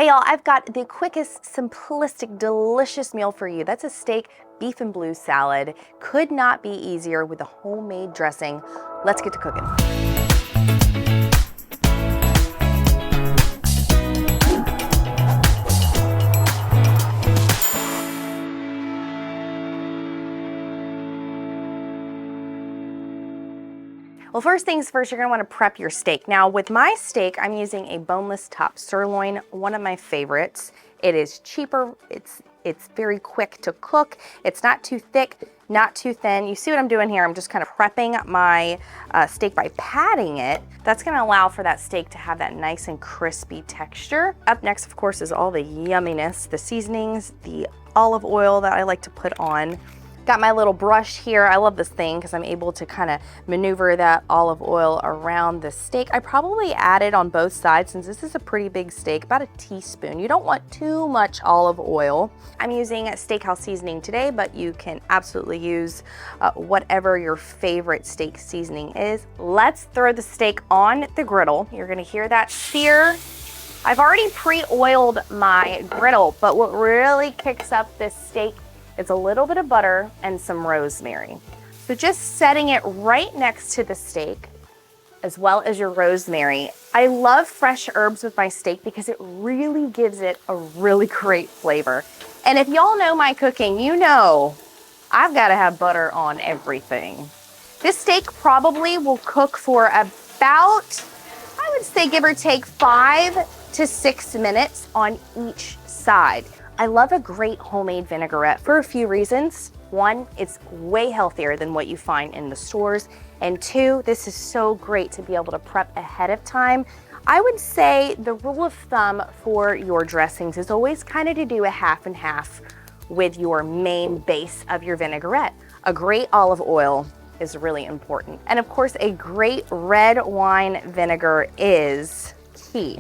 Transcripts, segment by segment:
Hey y'all, I've got the quickest, simplistic, delicious meal for you. That's a steak, beef and blue salad. Could not be easier with a homemade dressing. Let's get to cooking. Well, first things first, you're gonna wanna prep your steak. Now, with my steak, I'm using a boneless top sirloin, one of my favorites. It is cheaper, it's very quick to cook. It's not too thick, not too thin. You see what I'm doing here? I'm just kind of prepping my steak by patting it. That's gonna allow for that steak to have that nice and crispy texture. Up next, of course, is all the yumminess, the seasonings, the olive oil that I like to put on. Got my little brush here. I love this thing because I'm able to kind of maneuver that olive oil around the steak. I probably added on both sides, since this is a pretty big steak, about a teaspoon. You don't want too much olive oil. I'm using steakhouse seasoning today, but you can absolutely use whatever your favorite steak seasoning is. Let's throw the steak on the griddle. You're gonna hear that sear. I've already pre-oiled my griddle, but what really kicks up this steak, it's a little bit of butter and some rosemary. So just setting it right next to the steak, as well as your rosemary. I love fresh herbs with my steak because it really gives it a really great flavor. And if y'all know my cooking, you know I've got to have butter on everything. This steak probably will cook for about, I would say, give or take 5 to 6 minutes on each side. I love a great homemade vinaigrette for a few reasons. One, it's way healthier than what you find in the stores. And two, this is so great to be able to prep ahead of time. I would say the rule of thumb for your dressings is always kind of to do a half and half with your main base of your vinaigrette. A great olive oil is really important. And of course, a great red wine vinegar is key.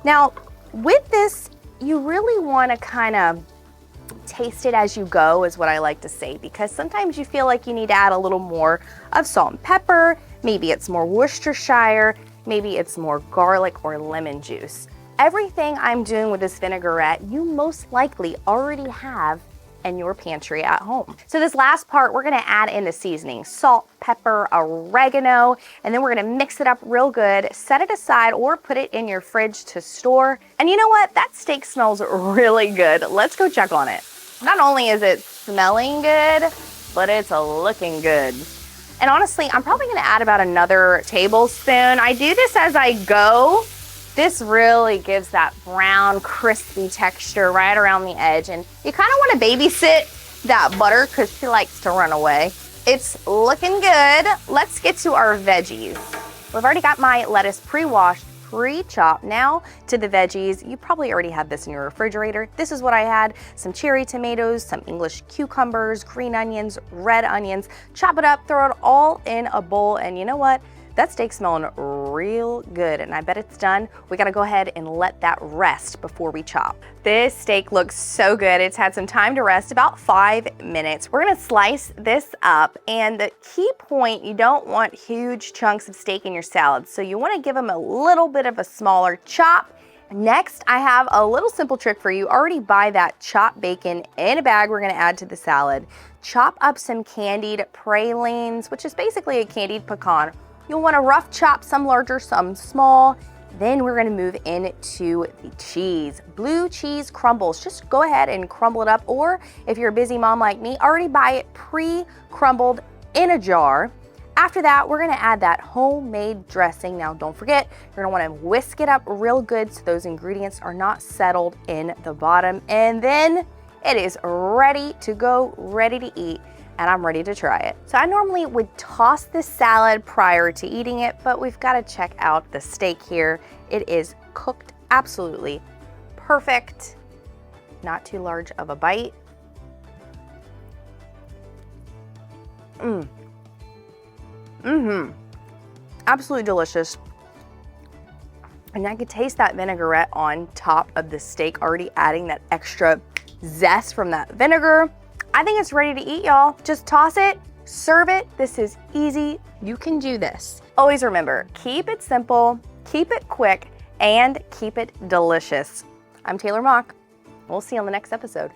Now, with this, you really want to kind of taste it as you go, is what I like to say, because sometimes you feel like you need to add a little more of salt and pepper. Maybe it's more Worcestershire, maybe it's more garlic or lemon juice. Everything I'm doing with this vinaigrette, you most likely already have in your pantry at home. So this last part, we're gonna add in the seasoning, salt, pepper, oregano, and then we're gonna mix it up real good, set it aside or put it in your fridge to store. And you know what? That steak smells really good. Let's go check on it. Not only is it smelling good, but it's looking good. And honestly, I'm probably gonna add about another tablespoon. I do this as I go. This really gives that brown, crispy texture right around the edge. And you kind of want to babysit that butter because she likes to run away. It's looking good. Let's get to our veggies. I've already got my lettuce pre-washed, pre-chopped. Now to the veggies. You probably already have this in your refrigerator. This is what I had: some cherry tomatoes, some English cucumbers, green onions, red onions. Chop it up, throw it all in a bowl, and you know what? That steak's smelling real good, and I bet it's done. We gotta go ahead and let that rest before we chop. This steak looks so good. It's had some time to rest, about 5 minutes. We're gonna slice this up, and the key point, you don't want huge chunks of steak in your salad, so you wanna give them a little bit of a smaller chop. Next, I have a little simple trick for you. Already buy that chopped bacon in a bag we're gonna add to the salad. Chop up some candied pralines, which is basically a candied pecan. You'll want to rough chop, some larger, some small. Then we're going to move into the cheese. Blue cheese crumbles. Just go ahead and crumble it up, or if you're a busy mom like me, already buy it pre-crumbled in a jar. After that, we're going to add that homemade dressing. Now, don't forget, you're going to want to whisk it up real good so those ingredients are not settled in the bottom. And then it is ready to go, ready to eat. And I'm ready to try it. So I normally would toss this salad prior to eating it, but we've got to check out the steak here. It is cooked absolutely perfect. Not too large of a bite. Absolutely delicious. And I could taste that vinaigrette on top of the steak, already adding that extra zest from that vinegar. I think it's ready to eat, y'all. Just toss it, serve it. This is easy. You can do this. Always remember, keep it simple, keep it quick, and keep it delicious. I'm Taylor Mock. We'll see you on the next episode.